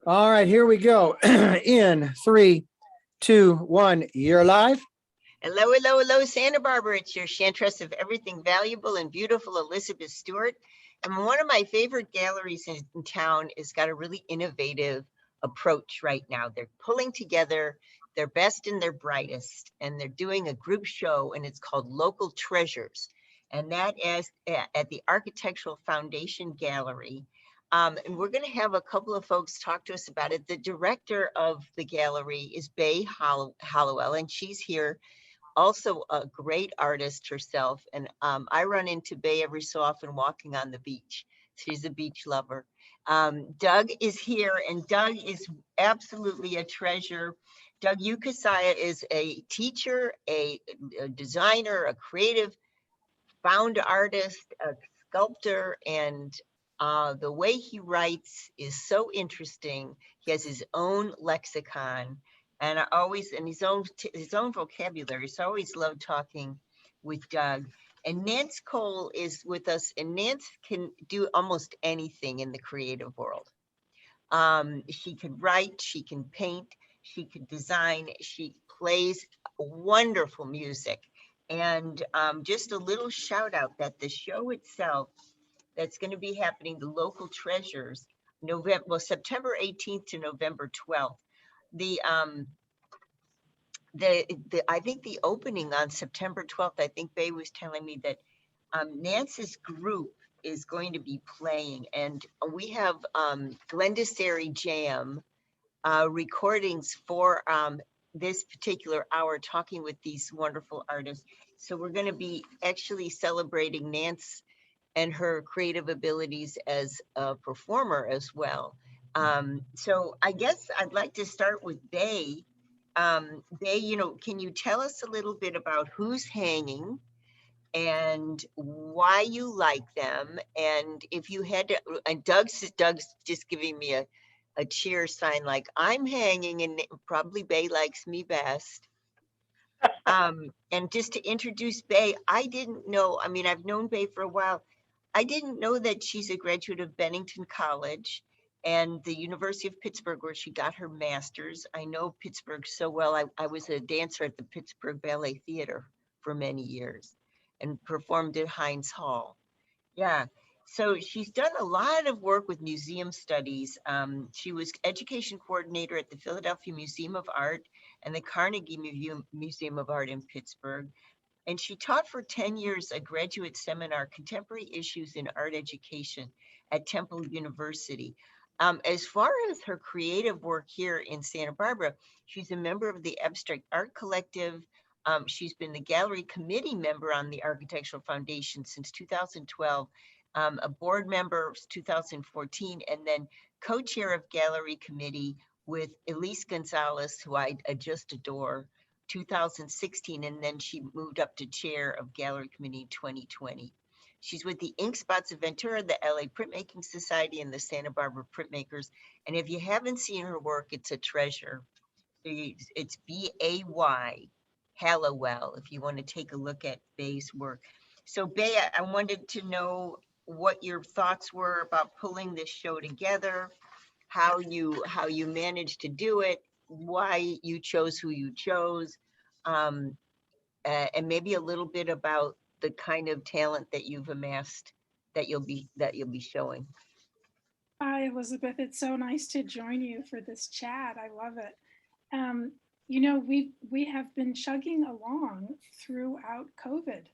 All right, here we go. In three, two, one, you're live. Hello, hello, hello, Santa Barbara. It's your chantress of everything valuable and beautiful, Elizabeth Stewart. And one of my favorite galleries in town has got a really innovative approach right now. They're pulling together their best and their brightest, and they're doing a group show, and it's called Local Treasures. And that is at the Architectural Foundation Gallery. And we're going to have a couple of folks talk to us about it. The director of the gallery is Hollowell, and she's here, also a great artist herself. And I run into Bay every so often walking on the beach. She's a beach lover. Doug is here, and Doug is absolutely a treasure. Doug Ukasaya is a teacher, a designer, a creative found artist, a sculptor, and the way he writes is so interesting. He has his own lexicon, and his own vocabulary. So I always love talking with Doug. And Nance Cole is with us, and Nance can do almost anything in the creative world. She can write, she can paint, she can design, she plays wonderful music. And just a little shout out that the show itself that's going to be happening, the Local Treasures, September 18th to November 12th. The I think the opening on September 12th, I think Bay was telling me that Nance's group is going to be playing, and we have Glendassery Jam recordings for this particular hour, talking with these wonderful artists. So we're going to be actually celebrating Nance and her creative abilities as a performer as well. So I guess I'd like to start with Bay. Bay, can you tell us a little bit about who's hanging and why you like them? And if you had to, and Doug's just giving me a cheer sign, like I'm hanging, and probably Bay likes me best. And just to introduce Bay, I didn't know, I mean, I've known Bay for a while. I didn't know that she's a graduate of Bennington College and the University of Pittsburgh, where she got her master's. I know Pittsburgh so well. I was a dancer at the Pittsburgh Ballet Theater for many years and performed at Heinz Hall. Yeah. So she's done a lot of work with museum studies. She was education coordinator at the Philadelphia Museum of Art and the Carnegie Museum of Art in Pittsburgh. And she taught for 10 years a graduate seminar, Contemporary Issues in Art Education at Temple University. As far as her creative work here in Santa Barbara, she's a member of the Abstract Art Collective. She's been the gallery committee member on the Architectural Foundation since 2012, a board member 2014, and then co-chair of gallery committee with Elise Gonzalez, who I just adore, 2016, and then she moved up to chair of gallery committee in 2020. She's with the Ink Spots of Ventura, the LA Printmaking Society, and the Santa Barbara Printmakers. And if you haven't seen her work, it's a treasure. It's Bay Hallowell, if you want to take a look at Bay's work. So Bay, I wanted to know what your thoughts were about pulling this show together, how you managed to do it, why you chose who you chose, um, and maybe a little bit about the kind of talent that you've amassed that you'll be showing. Hi, Elizabeth. It's so nice to join you for this chat. I love it. Um, we have been chugging along throughout COVID.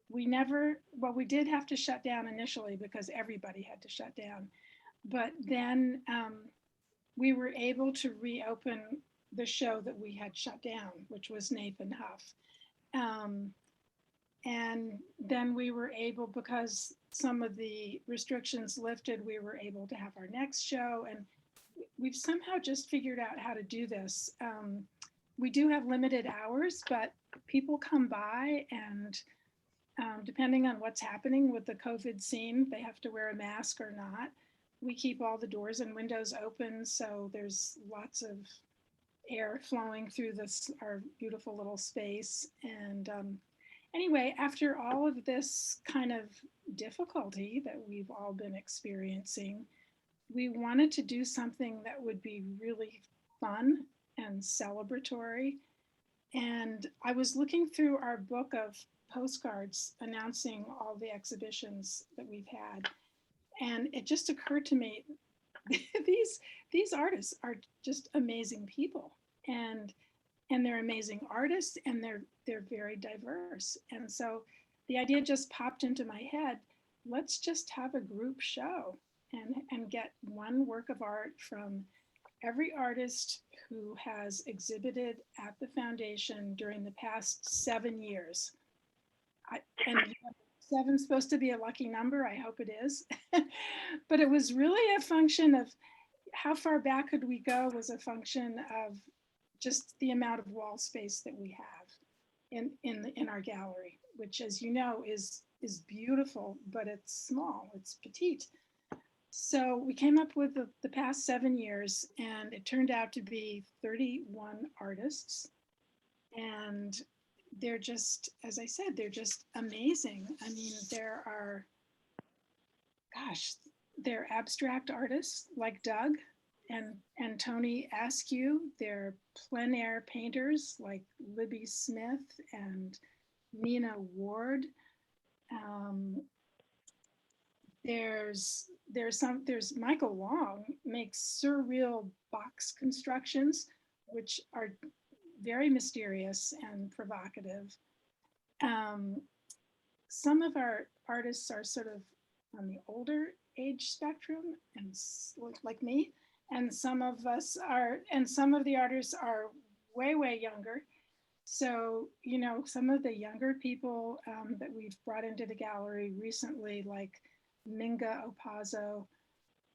We did have to shut down initially because everybody had to shut down, but then we were able to reopen the show that we had shut down, which was Nathan Huff. Um, and then we were able, because some of the restrictions lifted, we were able to have our next show. And we've somehow just figured out how to do this. We do have limited hours, but people come by, and depending on what's happening with the COVID scene, they have to wear a mask or not. We keep all the doors and windows open, so there's lots of air flowing through our beautiful little space. And anyway, after all of this kind of difficulty that we've all been experiencing, we wanted to do something that would be really fun and celebratory. And I was looking through our book of postcards announcing all the exhibitions that we've had. And it just occurred to me, these artists are just amazing people. And they're amazing artists, and they're very diverse. And so the idea just popped into my head, let's just have a group show and get one work of art from every artist who has exhibited at the foundation during the past 7 years. And seven's supposed to be a lucky number, I hope it is. But it was really a function of how far back could we go, was a function of just the amount of wall space that we have in our gallery, which, as you know, is beautiful, but it's small, it's petite. So we came up with the past 7 years, and it turned out to be 31 artists. And they're just, as I said, they're just amazing. I mean, there are, they're abstract artists like Doug and Tony Askew. They're plein air painters like Libby Smith and Nina Ward. There's Michael Wong makes surreal box constructions, which are very mysterious and provocative. Some of our artists are sort of on the older age spectrum, and like me, and some of the artists are way younger. So, you know, some of the younger people that we've brought into the gallery recently, like Minga Opazo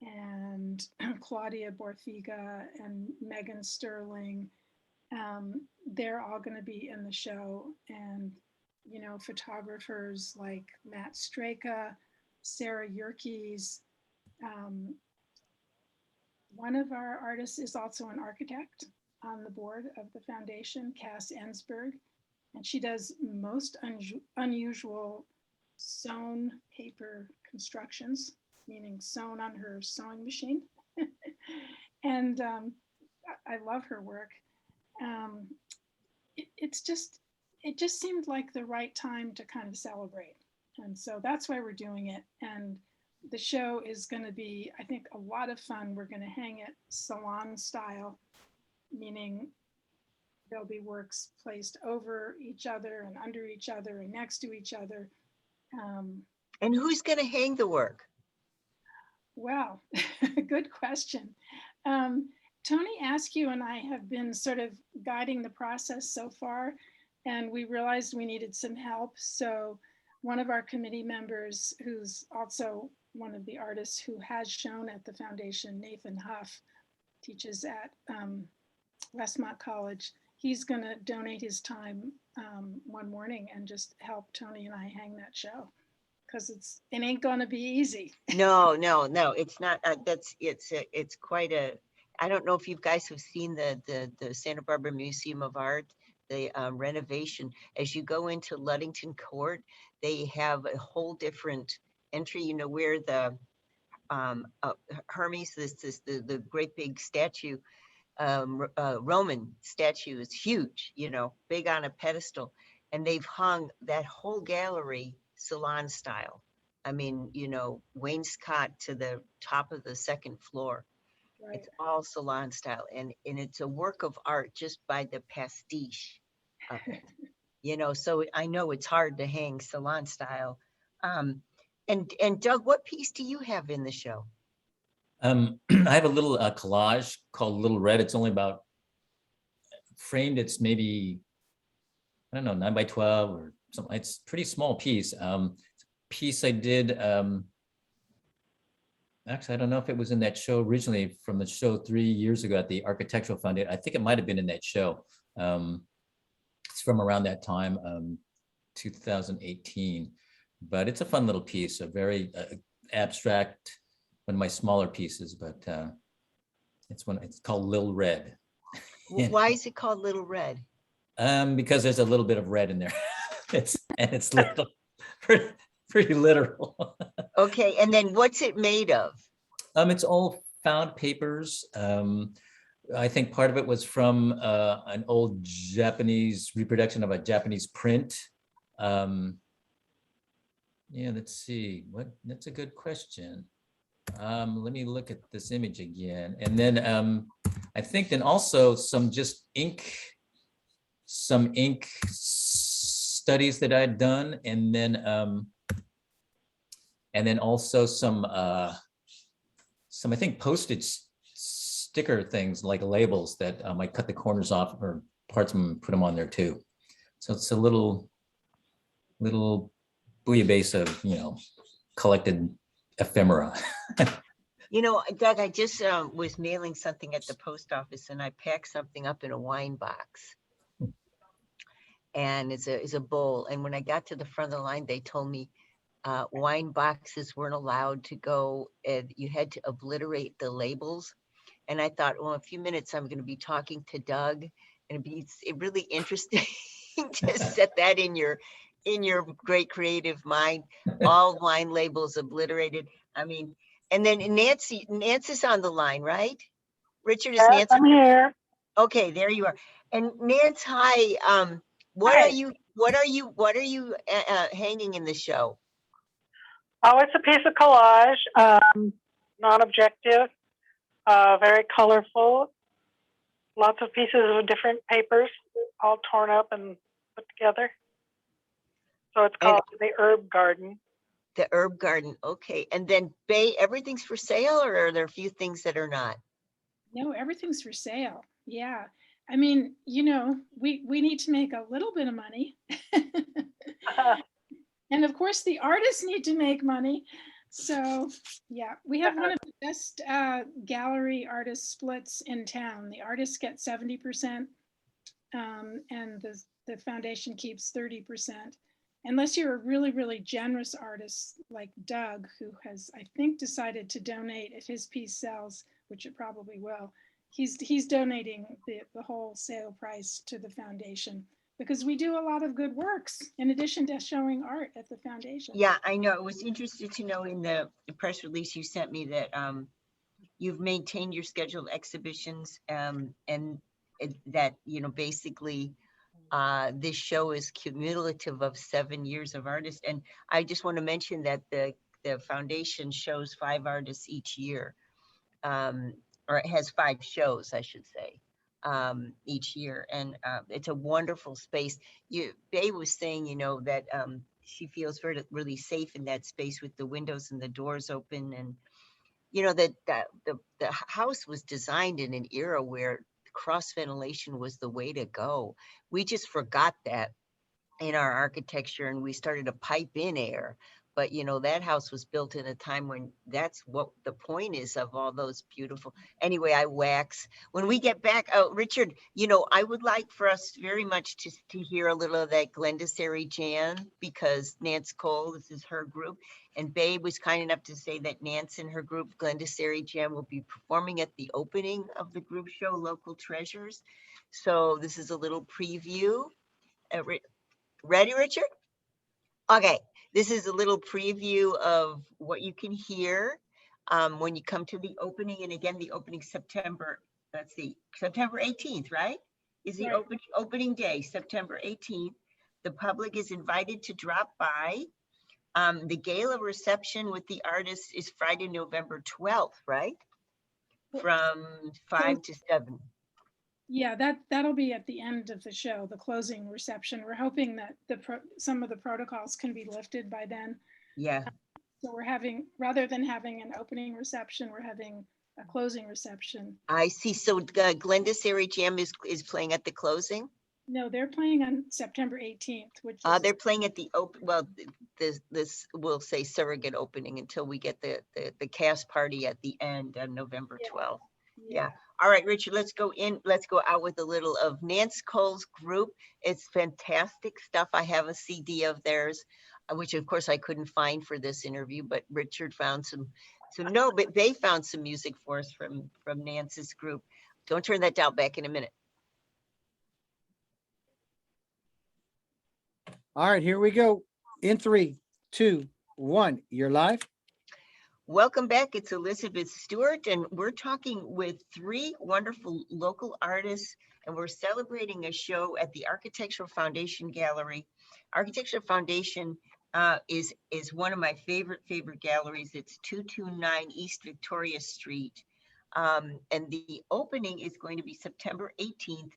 and Claudia Borfiga and Megan Sterling, they're all going to be in the show. And, you know, photographers like Matt Straka, Sarah Yerkes. One of our artists is also an architect on the board of the foundation, Cass Ensberg, and she does most unusual sewn paper constructions, meaning sewn on her sewing machine. And I love her work. It just seemed like the right time to kind of celebrate. And so that's why we're doing it. And the show is going to be, I think, a lot of fun. We're going to hang it salon style, meaning there'll be works placed over each other and under each other and next to each other. And who's going to hang the work? Well, good question. Tony Askew and I have been sort of guiding the process so far, and we realized we needed some help. So one of our committee members, who's also one of the artists who has shown at the foundation, Nathan Huff, teaches at Westmont College. He's going to donate his time one morning and just help Tony and I hang that show, because it ain't going to be easy. No, it's not. It's quite a. I don't know if you guys have seen the Santa Barbara Museum of Art, the renovation. As you go into Ludington Court, they have a whole different entry. You know, where the Hermes, the great big statue, Roman statue is huge. You know, big on a pedestal, and they've hung that whole gallery salon style. I mean, you know, wainscot to the top of the second floor. Right. It's all salon style, and it's a work of art just by the pastiche of it. You know, so I know it's hard to hang salon style. And Doug, what piece do you have in the show? I have a little collage called Little Red. It's only about framed. It's maybe, I don't know, 9 by 12 or something. It's a pretty small piece. Piece I did, actually, I don't know if it was in that show originally, from the show 3 years ago at the Architectural Foundation. I think it might've been in that show. It's from around that time, 2018, but it's a fun little piece, a very abstract, one of my smaller pieces, but it's called Lil Red. Why is it called Little Red? Because there's a little bit of red in there. it's little, pretty literal. Okay, and then what's it made of? It's all found papers. I think part of it was from an old Japanese reproduction of a Japanese print. Yeah, let's see. That's a good question. Let me look at this image again. And then I think then also some just some ink studies that I'd done, and then also some I think postage sticker things like labels that I cut the corners off or parts of them and put them on there too. So it's a little bouillabaisse of, collected ephemera. You know, Doug, I just was mailing something at the post office and I packed something up in a wine box. And it's a bowl. And when I got to the front of the line, they told me wine boxes weren't allowed to go, and you had to obliterate the labels. And I thought, well, in a few minutes, I'm going to be talking to Doug, and it's really interesting to set that in your great creative mind. All wine labels obliterated. I mean, and then Nancy's on the line, right? Richard, is Yes, Nancy? I'm here. Okay, there you are. And Nance, hi. What Hi. are you hanging in the show? Oh, it's a piece of collage, non-objective, very colorful, lots of pieces of different papers, all torn up and put together. So it's called The Herb Garden. The Herb Garden. Okay. And then Bay, everything's for sale, or are there a few things that are not? No, everything's for sale. Yeah. I mean, we need to make a little bit of money. And of course, the artists need to make money. So yeah, we have one of the best gallery artist splits in town. The artists get 70%, and the foundation keeps 30%. Unless you're a really, really generous artist like Doug, who has, I think, decided to donate if his piece sells, which it probably will. He's donating the whole sale price to the foundation, because we do a lot of good works in addition to showing art at the foundation. Yeah, I know. I was interested to know in the press release you sent me that you've maintained your scheduled exhibitions, and that, basically this show is cumulative of 7 years of artists. And I just want to mention that the foundation shows 5 artists each year, or it has 5 shows, I should say, each year. And it's a wonderful space. Bay was saying, that she feels really safe in that space with the windows and the doors open. And, that the house was designed in an era where cross ventilation was the way to go. We just forgot that in our architecture, and we started to pipe in air. But that house was built in a time when that's what the point is of all those beautiful. Anyway, I wax. When we get back, Richard, I would like for us very much to hear a little of that Glendassary Jam, because Nance Cole, this is her group, and Babe was kind enough to say that Nance and her group Glendassary Jam will be performing at the opening of the group show Local Treasures. So this is a little preview. Ready, Richard? Okay, this is a little preview of what you can hear when you come to the opening. And again, the opening September 18th, right? Is the Right. opening day, September 18th. The public is invited to drop by. The gala reception with the artists is Friday, November 12th, right? From 5 to 7. Yeah, that'll be at the end of the show, the closing reception. We're hoping that some of the protocols can be lifted by then. Yeah. So we're having, rather than having an opening reception, we're having a closing reception. I see. So Glendassary Jam is playing at the closing? No, they're playing on September 18th, which they're playing at the open. Well, this will say surrogate opening until we get the cast party at the end on November 12th. Yeah. All right, Richard, let's go out with a little of Nance Cole's group. It's fantastic stuff. I have a CD of theirs, which of course I couldn't find for this interview, but Richard found but they found some music for us from Nance's group. Don't turn that down. Back in a minute. All right, here we go. In 3, 2, 1, you're live. Welcome back. It's Elizabeth Stewart, and we're talking with three wonderful local artists, and we're celebrating a show at the Architectural Foundation Gallery. Architectural Foundation is one of my favorite galleries. It's 229 East Victoria Street, and the opening is going to be September 18th.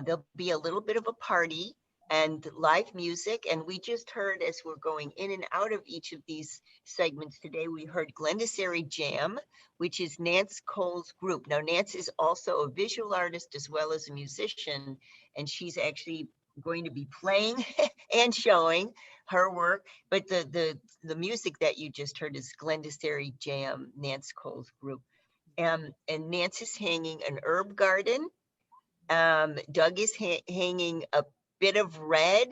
There'll be a little bit of a party and live music. And we just heard, as we're going in and out of each of these segments today, we heard Glendassary Jam, which is Nance Cole's group. Now, Nance is also a visual artist as well as a musician, and she's actually going to be playing and showing her work. But the music that you just heard is Glendassary Jam, Nance Cole's group. And Nance is hanging an herb garden. Doug is hanging a bit of red.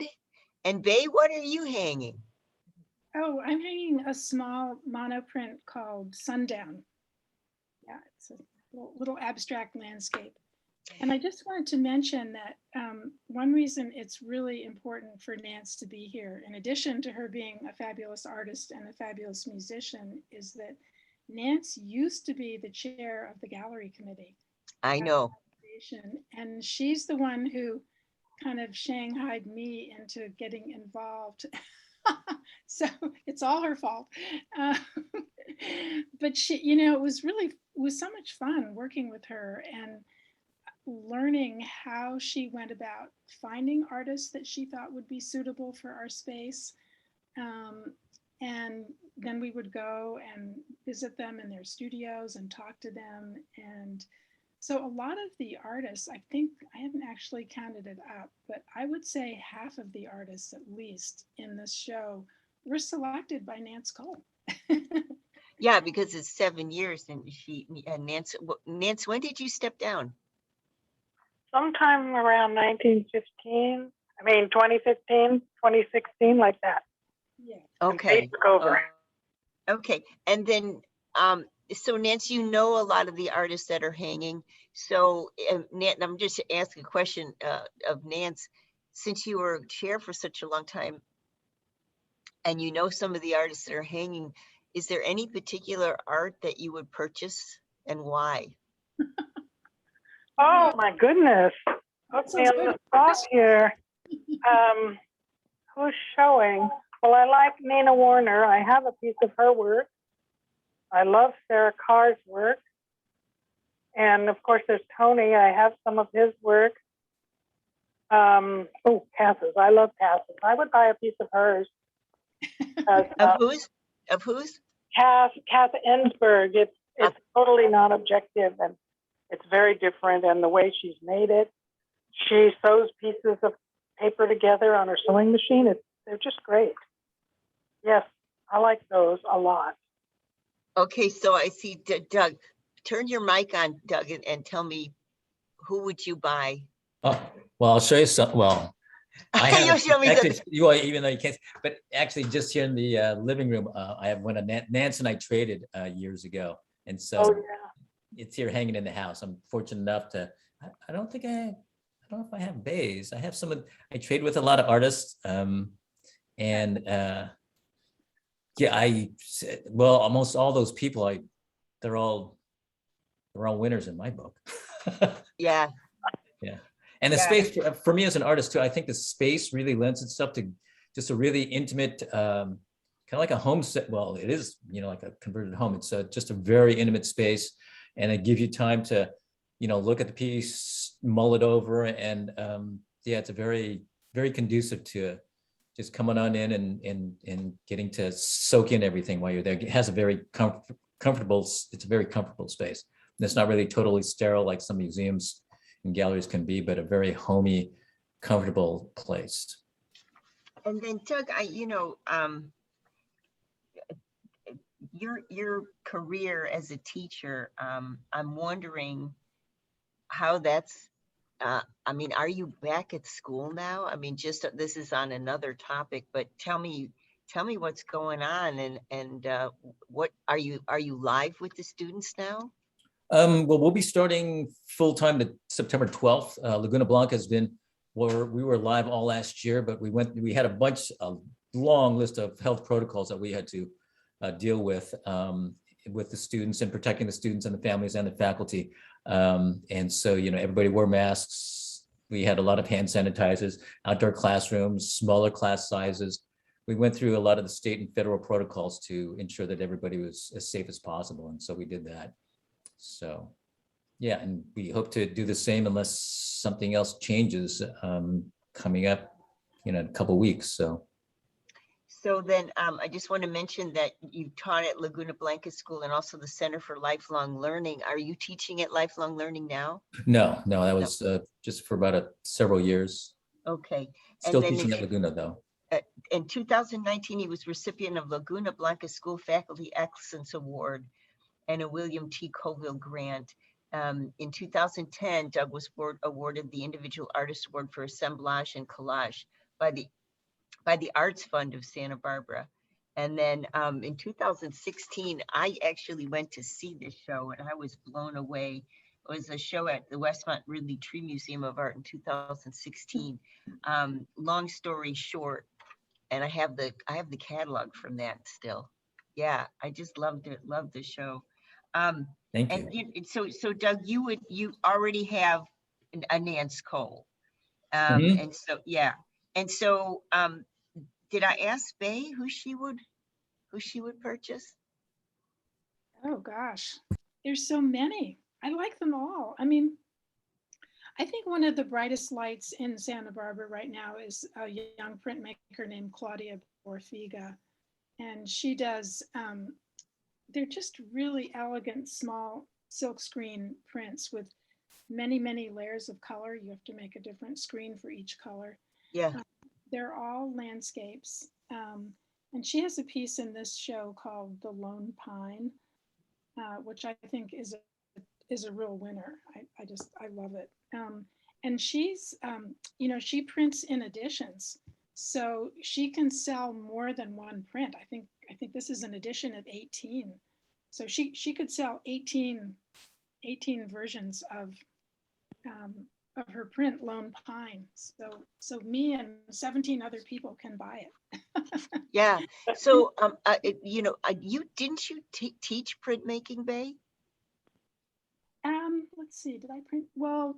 And Bay, what are you hanging? Oh, I'm hanging a small monoprint called Sundown. Yeah, it's a little abstract landscape. And I just wanted to mention that one reason it's really important for Nance to be here, in addition to her being a fabulous artist and a fabulous musician, is that Nance used to be the chair of the gallery committee. I know. And she's the one who kind of shanghaied me into getting involved. So it's all her fault. But she, it was so much fun working with her and learning how she went about finding artists that she thought would be suitable for our space. And then we would go and visit them in their studios and talk to them. And so a lot of the artists, I think, I haven't actually counted it up, but I would say half of the artists, at least in this show, were selected by Nance Cole. Yeah, because it's 7 years, and Nance, when did you step down? Sometime around 2015, 2016, like that. Yeah. Okay. Took over. Okay, and then so Nance, a lot of the artists that are hanging. So Nance, I'm just asking a question of Nance, since you were chair for such a long time, and some of the artists that are hanging, is there any particular art that you would purchase and why? Oh my goodness. Put me on the spot here. Who's showing? Well, I like Nina Warner. I have a piece of her work. I love Sarah Carr's work. And of course, there's Tony. I have some of his work. Cass's. I love Cass's. I would buy a piece of hers. Of whose? Cass Ensberg. It's totally non-objective, and it's very different. And the way she's made it, she sews pieces of paper together on her sewing machine. They're just great. Yes, I like those a lot. Okay, so I see Doug. Turn your mic on, Doug, and tell me, who would you buy? Oh, well, I'll show you some. Well, You'll show me actually, even though you can't, but actually, just here in the living room, I have one of Nance and I traded years ago, and so it's here hanging in the house. I'm fortunate enough to. I don't know if I have bays. I have some. I trade with a lot of artists, almost all those people, they're all winners in my book. Yeah. Yeah. And the space for me as an artist too, I think the space really lends itself to just a really intimate, kind of like a home set. Well, it is, like a converted home. It's just a very intimate space, and it gives you time to, look at the piece, mull it over, and it's a very, very conducive to just coming on in and getting to soak in everything while you're there. It has a very comfortable. It's a very comfortable space. And it's not really totally sterile like some museums and galleries can be, but a very homey, comfortable place. And then Doug, your career as a teacher, I'm wondering how that's, are you back at school now? This is on another topic, but tell me what's going on, and what are you live with the students now? Well, we'll be starting full-time September 12th. Laguna Blanca has been, we were live all last year, but we had a long list of health protocols that we had to deal with. with the students and protecting the students and the families and the faculty. And so, everybody wore masks. We had a lot of hand sanitizers, outdoor classrooms, smaller class sizes. We went through a lot of the state and federal protocols to ensure that everybody was as safe as possible. And so we did that. So, yeah, and we hope to do the same unless something else changes coming up in a couple of weeks. So then I just want to mention that you taught at Laguna Blanca School and also the Center for Lifelong Learning. Are you teaching at Lifelong Learning now? No, that was just for about several years. Okay. Still And then teaching at Laguna though. in 2019, he was recipient of Laguna Blanca School Faculty Excellence Award and a William T. Colville Grant. In 2010, Doug was awarded the Individual Artist Award for Assemblage and Collage by the Arts Fund of Santa Barbara. And then in 2016, I actually went to see this show and I was blown away. It was a show at the Westmont Ridley Tree Museum of Art in 2016. Long story short, and I have the catalog from that still. Yeah, I just loved the show. Thank And you. so Doug, you already have a Nance Cole. Mhm. And so, yeah. And so, did I ask Bay who she would purchase? Oh gosh, there's so many. I like them all. I mean, I think one of the brightest lights in Santa Barbara right now is a young printmaker named Claudia Orfiga. And she does, they're just really elegant, small silkscreen prints with many, many layers of color. You have to make a different screen for each color. Yeah. They're all landscapes. And she has a piece in this show called The Lone Pine, which I think is a real winner. I love it. And she's, she prints in editions. So she can sell more than one print. I think this is an edition of 18. So she could sell 18 versions of her print Lone Pine. So me and 17 other people can buy it. Yeah. So, you didn't you teach printmaking, Bay? Let's see, did I print? Well,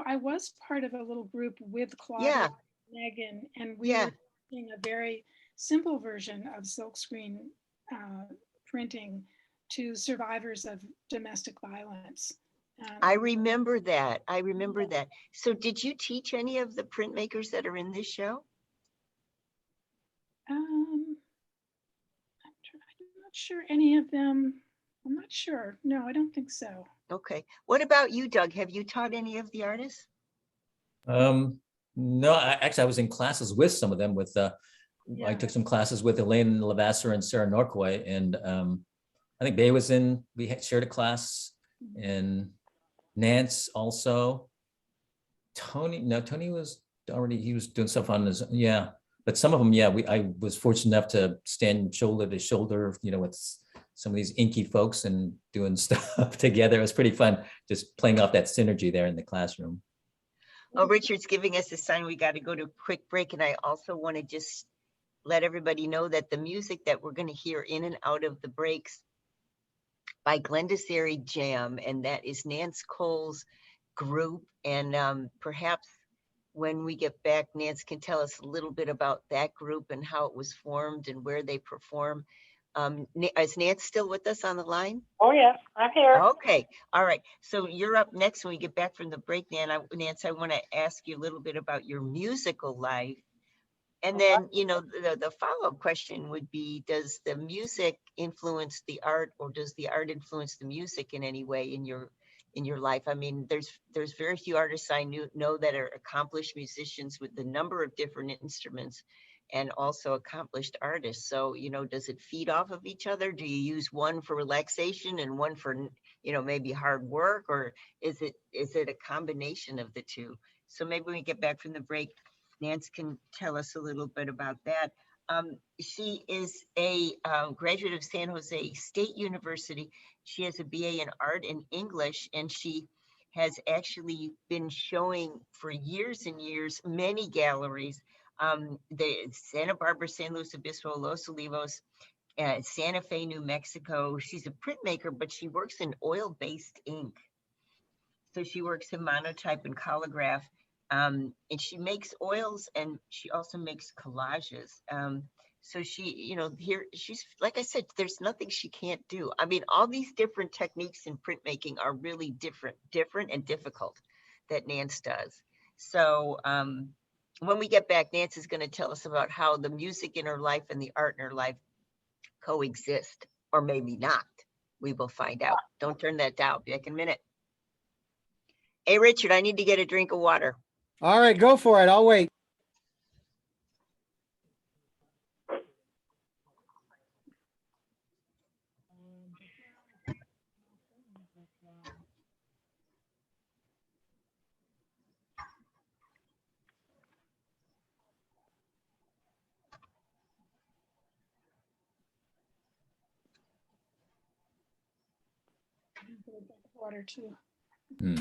I was part of a little group with Claudia, Yeah. and Megan, and we Yeah. were doing a very simple version of silkscreen printing to survivors of domestic violence. I remember that. So did you teach any of the printmakers that are in this show? I'm not sure any of them. I'm not sure. No, I don't think so. Okay. What about you, Doug? Have you taught any of the artists? No, I was in classes with some of them. I took some classes with Elaine Lavasser and Sarah Norquay, and I think Bay was in. We shared a class, and Nance also. Tony was already. He was doing stuff on his. Yeah, but some of them, yeah. I was fortunate enough to stand shoulder to shoulder, with some of these inky folks and doing stuff together. It was pretty fun, just playing off that synergy there in the classroom. Oh, Richard's giving us a sign we got to go to a quick break. And I also want to just let everybody know that the music that we're going to hear in and out of the breaks by Glendassery Jam, and that is Nance Cole's group. And perhaps when we get back, Nance can tell us a little bit about that group and how it was formed and where they perform. Is Nance still with us on the line? Oh, yes, I'm here. Okay. All right. So you're up next when we get back from the break, Nance. I want to ask you a little bit about your musical life. And then, the follow-up question would be, does the music influence the art, or does the art influence the music in any way in your life? I mean, there's very few artists I know that are accomplished musicians with a number of different instruments, and also accomplished artists. So, does it feed off of each other? Do you use one for relaxation and one for, maybe hard work, or is it a combination of the two? So maybe when we get back from the break, Nance can tell us a little bit about that. She is a graduate of San Jose State University. She has a BA in art and English, and she has actually been showing for years and years, many galleries, the Santa Barbara, San Luis Obispo, Los Olivos, Santa Fe, New Mexico. She's a printmaker, but she works in oil-based ink. So she works in monotype and collagraph, and she makes oils, and she also makes collages. So she, here she's, like I said, there's nothing she can't do. I mean, all these different techniques in printmaking are really different and difficult that Nance does. So when we get back, Nance is going to tell us about how the music in her life and the art in her life coexist, or maybe not. We will find out. Don't turn that down. Back in a minute. Hey, Richard, I need to get a drink of water. All right, go for it. I'll wait. Water too. Hmm.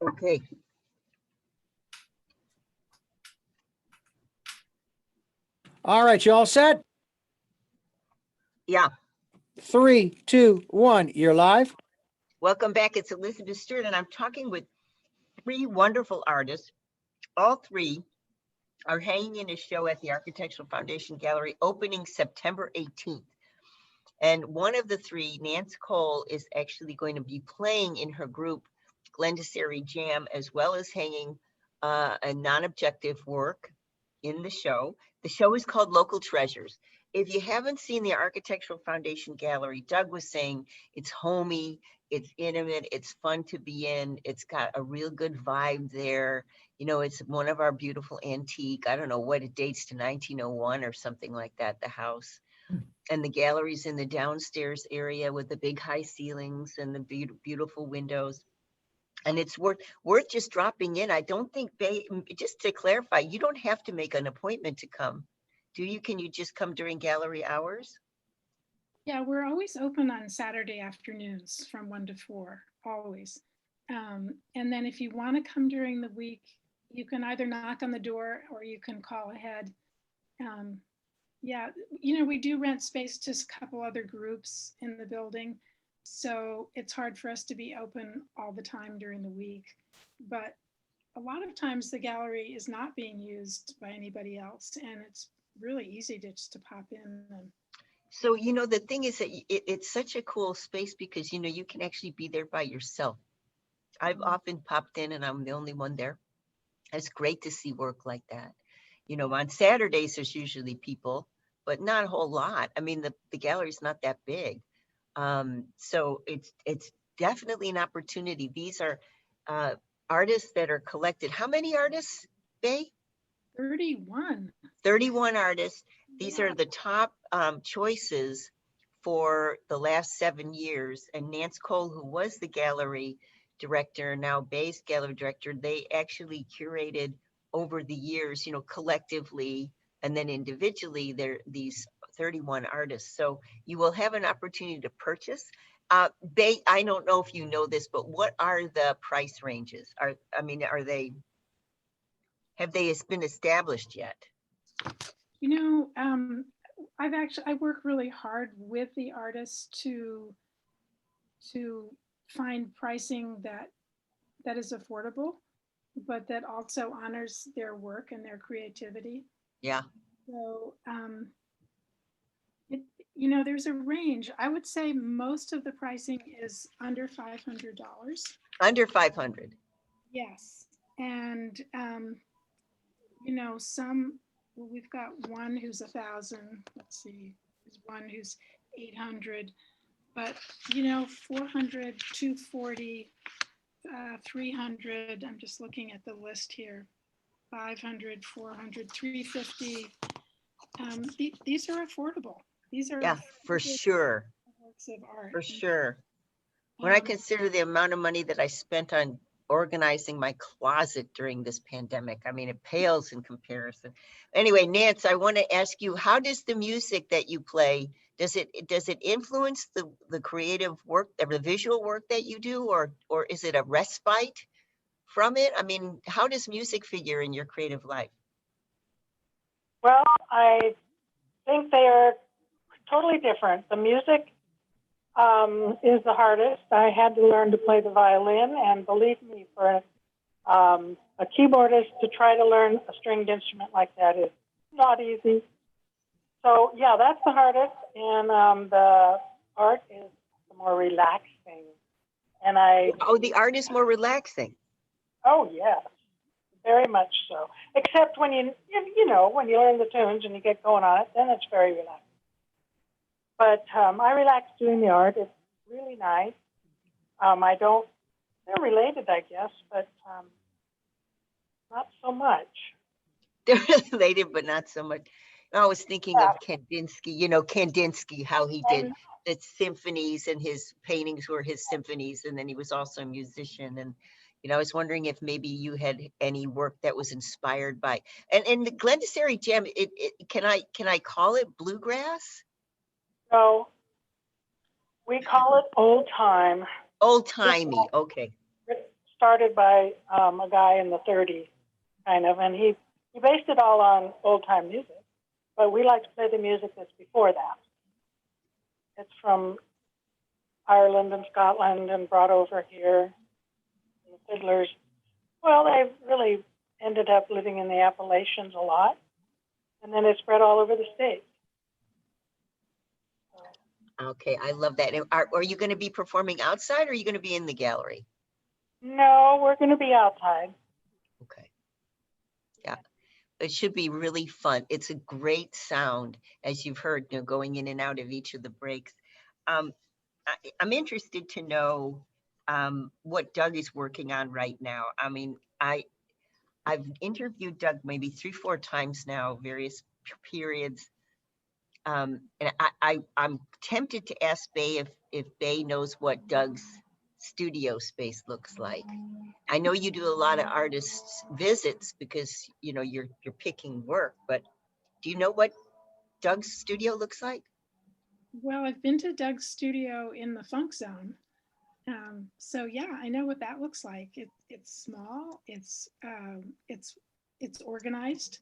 Okay. All right, you all set? Yeah. 3, 2, 1. You're live. Welcome back. It's Elizabeth Stewart, and I'm talking with 3 wonderful artists. All 3 are hanging in a show at the Architectural Foundation Gallery opening September 18th. And one of the 3, Nance Cole, is actually going to be playing in her group Glendassary Jam, as well as hanging a non-objective work in the show. The show is called Local Treasures. If you haven't seen the Architectural Foundation Gallery, Doug was saying it's homey, it's intimate, it's fun to be in, it's got a real good vibe there. It's one of our beautiful antique, I don't know what it dates to, 1901 or something like that, the house. And the gallery's in the downstairs area with the big high ceilings and the beautiful windows. And it's worth just dropping in. I don't think just to clarify, you don't have to make an appointment to come. Do you? Can you just come during gallery hours? Yeah, we're always open on Saturday afternoons from 1 to 4, always. And then if you want to come during the week, you can either knock on the door or you can call ahead. Yeah, we do rent space to a couple other groups in the building. So it's hard for us to be open all the time during the week. But a lot of times the gallery is not being used by anybody else. And it's really easy to just to pop in. So, the thing is that it's such a cool space because, you can actually be there by yourself. I've often popped in and I'm the only one there. It's great to see work like that. On Saturdays, there's usually people, but not a whole lot. I mean, the gallery's not that big. So it's definitely an opportunity. These are artists that are collected. How many artists, Bay? 31. 31 artists. These are the top choices for the last 7 years. And Nance Cole, who was the gallery director, now Bay's gallery director, they actually curated over the years, collectively and then individually, these 31 artists. So you will have an opportunity to purchase. Bay, I don't know if you know this, but what are the price ranges? Have they been established yet? I work really hard with the artists to find pricing that is affordable, but that also honors their work and their creativity. Yeah. So, there's a range. I would say most of the pricing is under $500. Under 500. Yes. And, we've got one who's 1,000. Let's see. There's one who's 800, but you know, 400, 240, 300, I'm just looking at the list here, 500, 400, 350. These are affordable. These are Yeah, for affordable sure, works of art. for sure. When I Um, consider the amount of money that I spent on organizing my closet during this pandemic, I mean, it pales in comparison. Anyway, Nance, I want to ask you, how does the music that you play, does it influence the creative work, the visual work that you do, or is it a respite from it? I mean, how does music figure in your creative life? Well, I think they are totally different. The music is the hardest. I had to learn to play the violin, and believe me, for a keyboardist to try to learn a stringed instrument like that is not easy. So yeah, that's the hardest, and the art is the more relaxing. And Oh, the art is more relaxing. oh yes, very much so. Except when you know, when you learn the tunes and you get going on it, then it's very relaxing. But I relax doing the art. It's really nice. I don't, they're related, I guess, but not so much. They're related, but not so much. I was thinking of Kandinsky, you know, Kandinsky, how he did the symphonies, and his paintings were his symphonies. And then he was also a musician. And, you know, I was wondering if maybe you had any work that was inspired by, and the Glendassary Jam, can I call it bluegrass? So we call it old time. Old timey, okay. Started by a guy in the 30s, kind of, and he based it all on old time music. But we like to play the music that's before that. It's from Ireland and Scotland and brought over here. The fiddlers, well, they really ended up living in the Appalachians a lot, and then it spread all over the States. Okay, I love that. And are you going to be performing outside, or are you going to be in the gallery? No, we're going to be outside. Okay. Yeah, it should be really fun. It's a great sound, as you've heard, you know, going in and out of each of the breaks. I'm interested to know what Doug is working on right now. I mean, I've interviewed Doug maybe 3-4 times now, various periods. And I'm tempted to ask Bay if Bay knows what Doug's studio space looks like. I know you do a lot of artists visits because, you know, you're picking work, but do you know what Doug's studio looks like? Well, I've been to Doug's studio in the Funk Zone. So yeah, I know what that looks like. It's small. It's organized.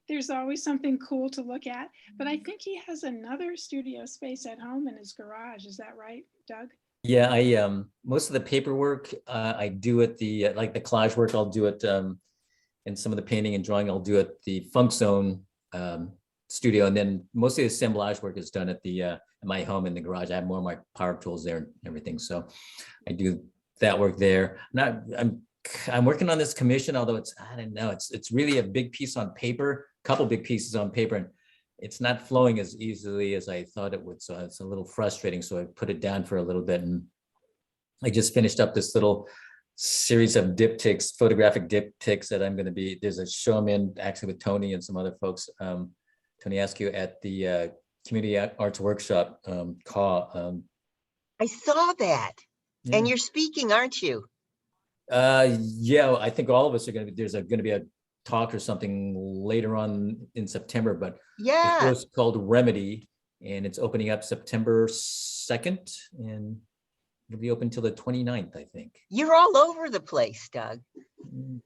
There's always something cool to look at. But I think he has another studio space at home in his garage. Is that right, Doug? Yeah, I most of the paperwork I do at the like the collage work, I'll do it and some of the painting and drawing I'll do at the Funk Zone studio, and then mostly the assemblage work is done at the at my home in the garage. I have more of my power tools there and everything, so I do that work there. I'm working on this commission, although I don't know, it's really a big piece on paper, couple big pieces on paper, and it's not flowing as easily as I thought it would. So it's a little frustrating. So I put it down for a little bit, and I just finished up this little series of diptychs, photographic diptychs that I'm going to be, there's a show I'm in actually with Tony and some other folks, Tony Askew at the Community Arts Workshop call. I saw that. Yeah. And you're speaking, aren't you? Yeah, I think all of us are going to be, there's going to be a talk or something later on in September, but Yeah. the show's called Remedy, and it's opening up September 2nd, and it'll be open till the 29th, I think. You're all over the place, Doug.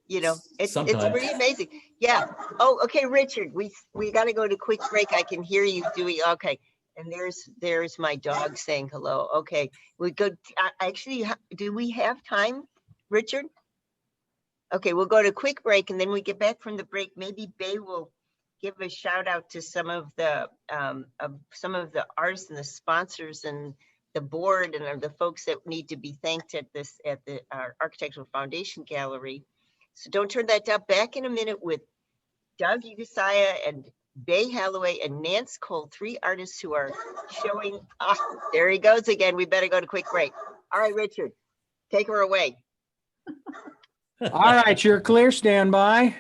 You know, it's pretty amazing. Yeah. Oh, okay, Richard, we got to go to quick break. I can hear you doing, okay. And there's my dog saying hello. Okay, we go, actually, do we have time, Richard? Okay, we'll go to quick break, and then we get back from the break. Maybe Bay will give a shout out to some of the artists and the sponsors and the board and the folks that need to be thanked at the Architectural Foundation Gallery. So don't turn that down. Back in a minute with Doug Ugasaya and Bay Halloway, and Nance Cole, 3 artists who are showing. Ah, there he goes again. We better go to quick break. All right, Richard, take her away. All right, you're clear. Stand by.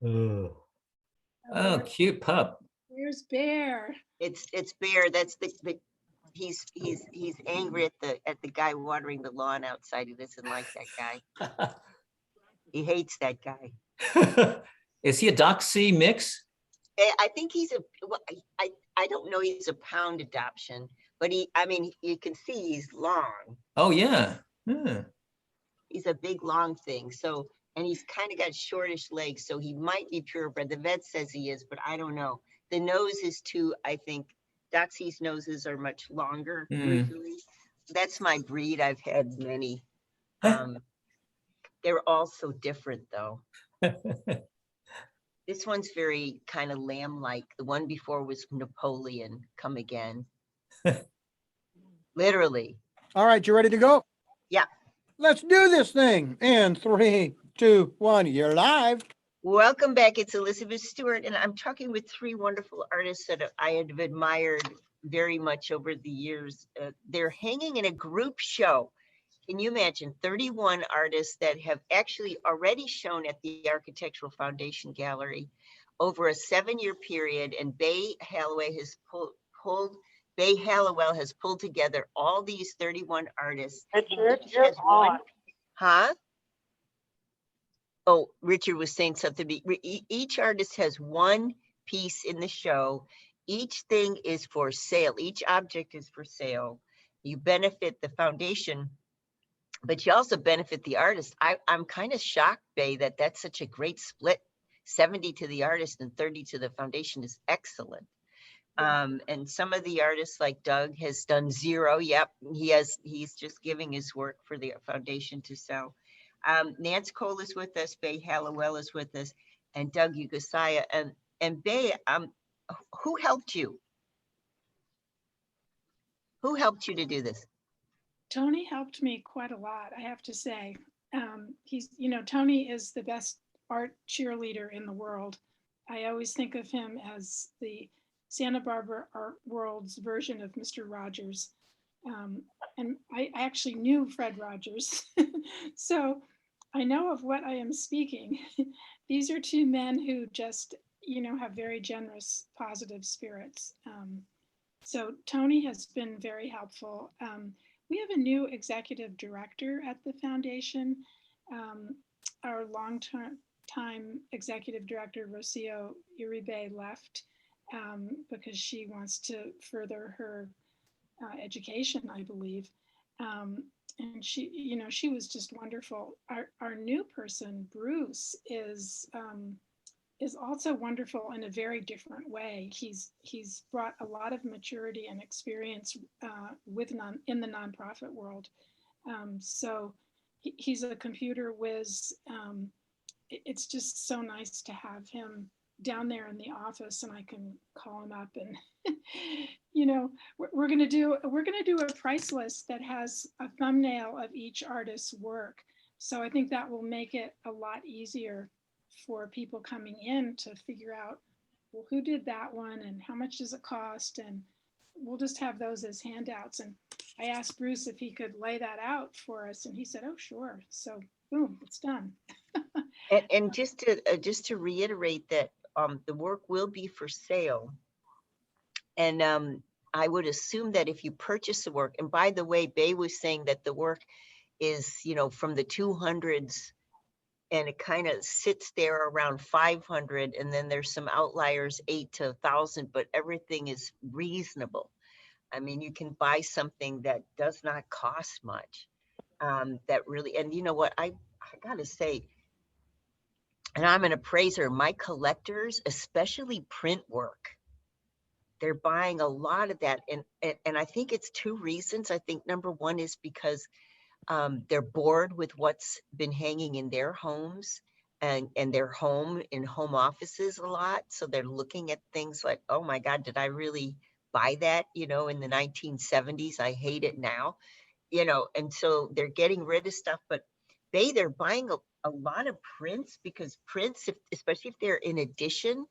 Oh, cute pup. Where's Bear? It's Bear. That's the he's angry at the guy watering the lawn outside. He doesn't like that guy. He hates that guy. Is he a Doxy mix? I think he's I don't know, he's a pound adoption, but I mean, you can see he's long. Oh yeah. Hmm. He's a big long thing. So, and he's kind of got shortish legs, so he might be purebred. The vet says he is, but I don't know. The nose is too, I think Doxy's noses are much longer usually. That's my breed. I've had many. They're all so different though. This one's very kind of lamb-like. The one before was Napoleon, come again. Literally. All right, you ready to go? Yeah. Let's do this thing. And 3, 2, 1, you're live. Welcome back. It's Elizabeth Stewart, and I'm talking with 3 wonderful artists that I have admired very much over the years. They're hanging in a group show. Can you imagine 31 artists that have actually already shown at the Architectural Foundation Gallery over a 7-year period, and Bay Hallowell has pulled together all these 31 artists. Richard, you're on. Huh? Oh, Richard was saying something. Each artist has one piece in the show. Each thing is for sale. Each object is for sale. You benefit the foundation, but you also benefit the artist. I'm kind of shocked, Bay, that that's such a great split. 70 to the artist and 30 to the foundation is excellent. And some of the artists like Doug has done 0. Yep, he's just giving his work for the foundation to sell. Nance Cole is with us, Bay Hallowell is with us, and Doug Ugasaya. And Bay, who helped you? Who helped you to do this? Tony helped me quite a lot, I have to say. Tony is the best art cheerleader in the world. I always think of him as the Santa Barbara art world's version of Mr. Rogers. And I actually knew Fred Rogers. So I know of what I am speaking. These are 2 men who just, have very generous, positive spirits. So Tony has been very helpful. We have a new executive director at the foundation. Our long-time executive director, Rocio Uribe, left because she wants to further her education, I believe. And she was just wonderful. Our new person, Bruce, is also wonderful in a very different way. He's brought a lot of maturity and experience in the nonprofit world. So he's a computer whiz. It's just so nice to have him down there in the office, and I can call him up and we're gonna do a price list that has a thumbnail of each artist's work. So I think that will make it a lot easier for people coming in to figure out, well, who did that one and how much does it cost? And we'll just have those as handouts. And I asked Bruce if he could lay that out for us, and he said, oh, sure. So boom, it's done. and just to reiterate that the work will be for sale. And I would assume that if you purchase the work, and by the way, Bay was saying that the work is, from the 200s, and it kind of sits there around 500, and then there's some outliers 8 to 1,000, but everything is reasonable. I mean, you can buy something that does not cost much. That really, and you know what, I gotta say, and I'm an appraiser, my collectors, especially print work, they're buying a lot of that. And I think it's 2 reasons. I think number 1 is because they're bored with what's been hanging in their homes and their home offices a lot. So they're looking at things like, oh my God, did I really buy that, in the 1970s? I hate it now, and so they're getting rid of stuff. But they're buying a lot of prints because prints, especially if they're in edition,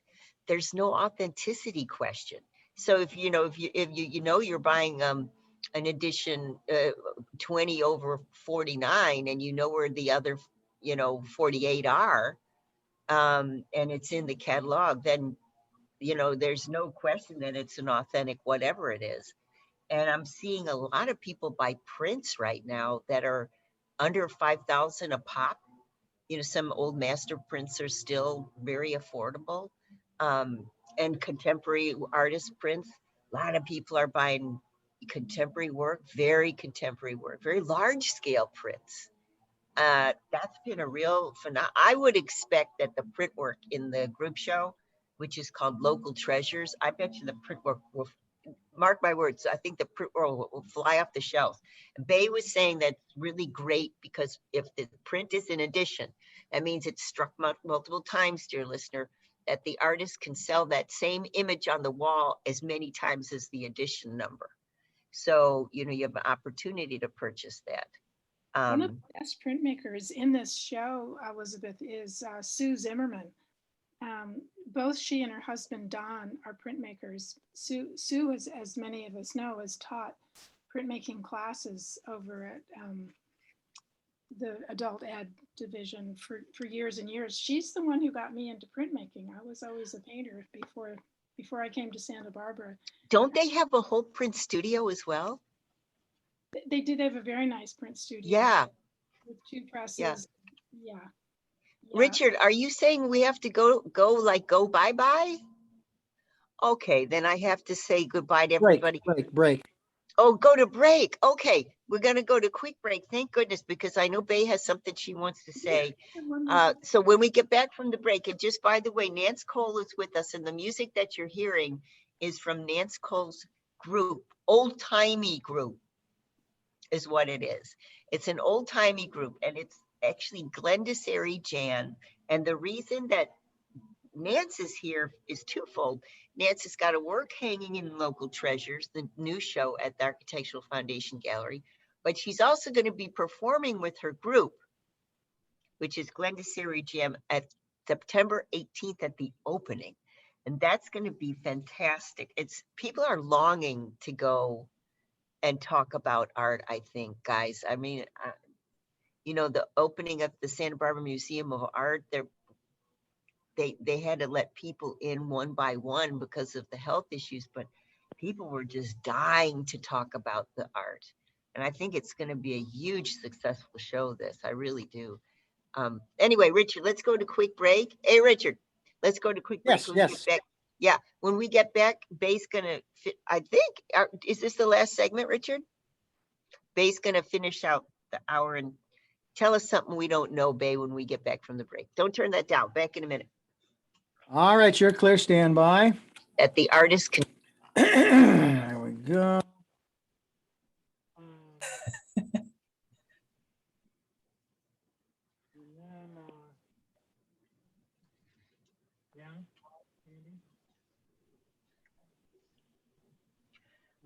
there's no authenticity question. So if you know, you're buying an edition 20 over 49 and you know where the other 48 are, and it's in the catalog, then there's no question that it's an authentic whatever it is. And I'm seeing a lot of people buy prints right now that are under 5,000 a pop. Some old master prints are still very affordable. And contemporary artist prints. A lot of people are buying contemporary work, very large scale prints. That's been a real phenomenon. I would expect that the print work in the group show, which is called Local Treasures, I bet you the print work will, mark my words, I think the print work will fly off the shelves. And Bay was saying that's really great because if the print is in edition, that means it's struck multiple times, dear listener, that the artist can sell that same image on the wall as many times as the edition number. So, you have an opportunity to purchase that. One of the best printmakers in this show, Elizabeth, is Sue Zimmerman. Both she and her husband, Don, are printmakers. Sue, as many of us know, has taught printmaking classes over at the adult ed division for years and years. She's the one who got me into printmaking. I was always a painter before I came to Santa Barbara. Don't they have a whole print studio as well? They did have a very nice print studio. Yeah. With 2 presses. Yeah. Richard, are you saying we have to go bye-bye? Okay, then I have to say goodbye to everybody. Break. Oh, go to break. Okay, we're going to go to quick break. Thank goodness, because I know Bay has something she wants to say. So when we get back from the break, and just by the way, Nance Cole is with us, and the music that you're hearing is from Nance Cole's group, old-timey group is what it is. It's an old-timey group, and it's actually Glendassery Jan. And the reason that Nance is here is twofold. Nance has got a work hanging in Local Treasures, the new show at the Architectural Foundation Gallery, but she's also going to be performing with her group, which is Glendassery Jam, at September 18th at the opening. And that's going to be fantastic. People are longing to go and talk about art, I think, guys. I mean, the opening of the Santa Barbara Museum of Art, they had to let people in one by one because of the health issues, but people were just dying to talk about the art. And I think it's going to be a huge successful show, this. I really do. Anyway, Richard, let's go to quick break. Hey, Richard, let's go to quick break. Yes. Yeah, when we get back, Bay's going to, I think, is this the last segment, Richard? Bay's going to finish out the hour and tell us something we don't know, Bay, when we get back from the break. Don't turn that down. Back in a minute. All right, you're clear. Stand by. At the artist. There we go.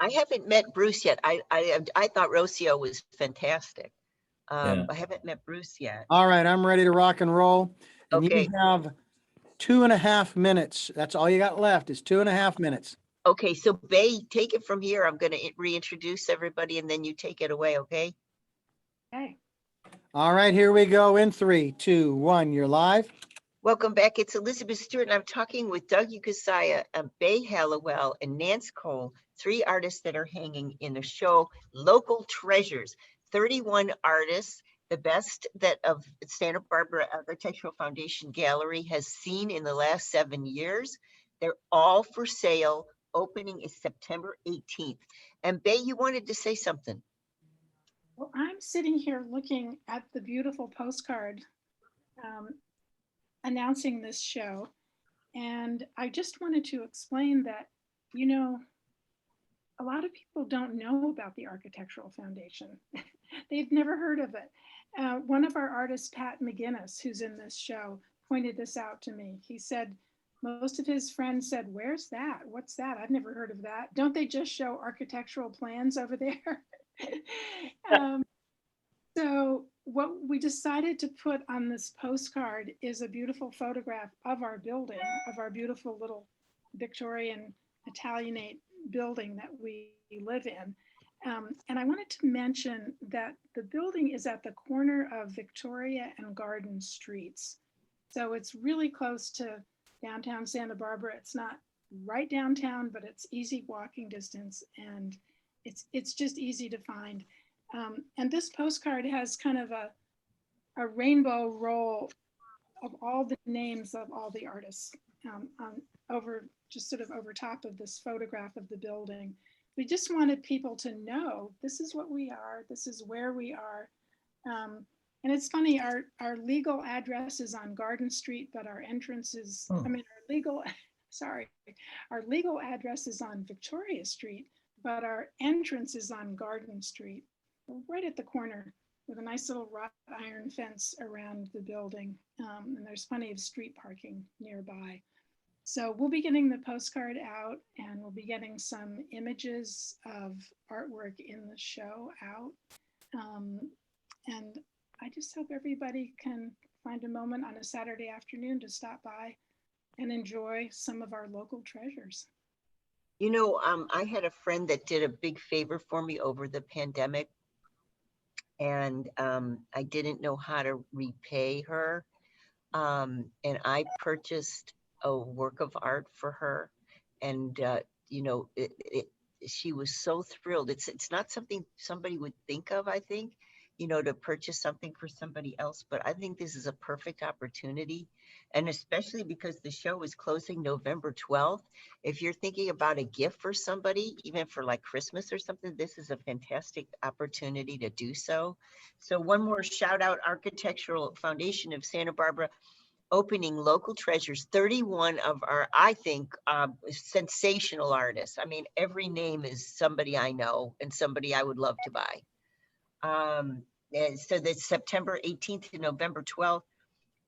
I haven't met Bruce yet. I thought Rocio was fantastic. Yeah. I haven't met Bruce yet. All right, I'm ready to rock and roll. And Okay. you have 2.5 minutes. That's all you got left is 2.5 minutes. Okay, so Bay, take it from here. I'm going to reintroduce everybody and then you take it away, okay? Okay. All right, here we go in 3, 2, 1. You're live. Welcome back. It's Elizabeth Stewart, and I'm talking with Doug Ukasaya, Bay Hallowell, and Nance Cole, 3 artists that are hanging in the show, Local Treasures. 31 artists, the best that of Santa Barbara Architectural Foundation Gallery has seen in the last 7 years. They're all for sale. Opening is September 18th. And Bay, you wanted to say something. Well, I'm sitting here looking at the beautiful postcard announcing this show. And I just wanted to explain that, a lot of people don't know about the Architectural Foundation. They've never heard of it. One of our artists, Pat McGinnis, who's in this show, pointed this out to me. He said, most of his friends said, where's that? What's that? I've never heard of that. Don't they just show architectural plans over there? So what we decided to put on this postcard is a beautiful photograph of our building, of our beautiful little Victorian Italianate building that we live in. And I wanted to mention that the building is at the corner of Victoria and Garden Streets. So it's really close to downtown Santa Barbara. It's not right downtown, but it's easy walking distance, and it's just easy to find. And this postcard has kind of a rainbow roll of all the names of all the artists just sort of over top of this photograph of the building. We just wanted people to know this is what we are, this is where we are. And it's funny, our legal address is on Garden Street, but our entrance is, our legal address is on Victoria Street, but our entrance is on Garden Street. We're right at the corner with a nice little wrought iron fence around the building. And there's plenty of street parking nearby. So we'll be getting the postcard out, and we'll be getting some images of artwork in the show out. And I just hope everybody can find a moment on a Saturday afternoon to stop by and enjoy some of our local treasures. You know, I had a friend that did a big favor for me over the pandemic, and I didn't know how to repay her. And I purchased a work of art for her, and you know, she was so thrilled. It's not something somebody would think of, I think, you know, to purchase something for somebody else, but I think this is a perfect opportunity. And especially because the show is closing November 12th. If you're thinking about a gift for somebody, even for like Christmas or something, this is a fantastic opportunity to do so. So one more shout out, Architectural Foundation of Santa Barbara, opening Local Treasures, 31 of our, I think, sensational artists. I mean, every name is somebody I know and somebody I would love to buy. And so that's September 18th to November 12th.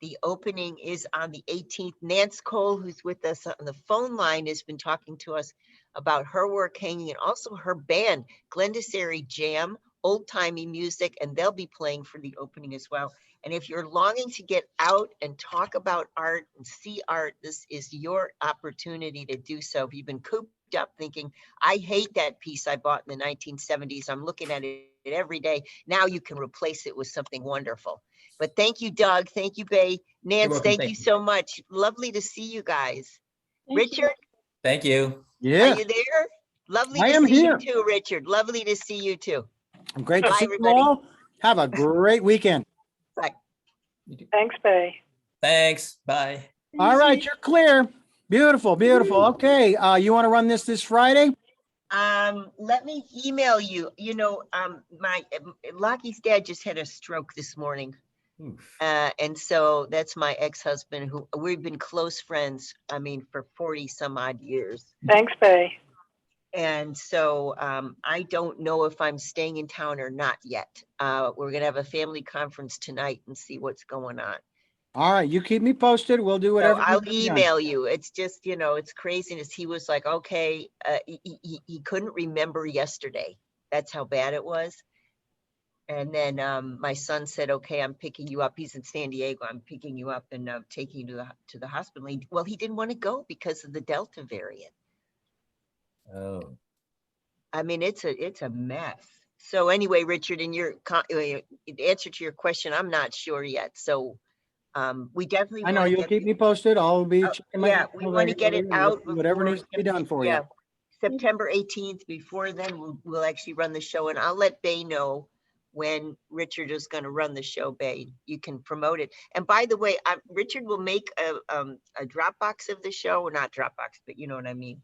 The opening is on the 18th. Nance Cole, who's with us on the phone line, has been talking to us about her work hanging and also her band, Glendassary Jam, old timey music, and they'll be playing for the opening as well. And if you're longing to get out and talk about art and see art, this is your opportunity to do so. If you've been cooped up thinking, I hate that piece I bought in the 1970s, I'm looking at it every day, now you can replace it with something wonderful. But thank you, Doug. Thank you, Bay. Nance, welcome. thank you so much. Lovely to see you guys. Thank you. Richard, Thank you. are Yeah, you there? Lovely I to am see here. you too, Richard. Lovely to see you too. Great to Bye, see you everybody. all. Have a great weekend. Bye. Thanks, Bay. Thanks. Bye. All right, you're clear. Beautiful, beautiful. Okay, you want to run this Friday? Let me email you. You know, my Lockie's dad just had a stroke this morning. Oof. And so that's my ex-husband, who we've been close friends, I mean, for 40 some odd years. Thanks, Bay. And so I don't know if I'm staying in town or not yet. We're going to have a family conference tonight and see what's going on. All right, you keep me posted. We'll do So whatever. I'll needs to be done. email you. It's just, you know, it's craziness. He was like, okay, he couldn't remember yesterday. That's how bad it was. And then my son said, okay, I'm picking you up. He's in San Diego. I'm picking you up and taking you to the hospital. Well, he didn't want to go because of the Delta variant. Oh. I mean, it's a mess. So anyway, Richard, in your answer to your question, I'm not sure yet. So we definitely. I know wanna you'll get keep me posted. I'll be checking my yeah, we email want to get it regularly. out. Whatever before needs to be done for yeah, you. September 18th. Before then, we'll actually run the show, and I'll let Bay know when Richard is going to run the show. Bay, you can promote it. And by the way, Richard will make a Dropbox of the show, or not Dropbox, but you know what I mean.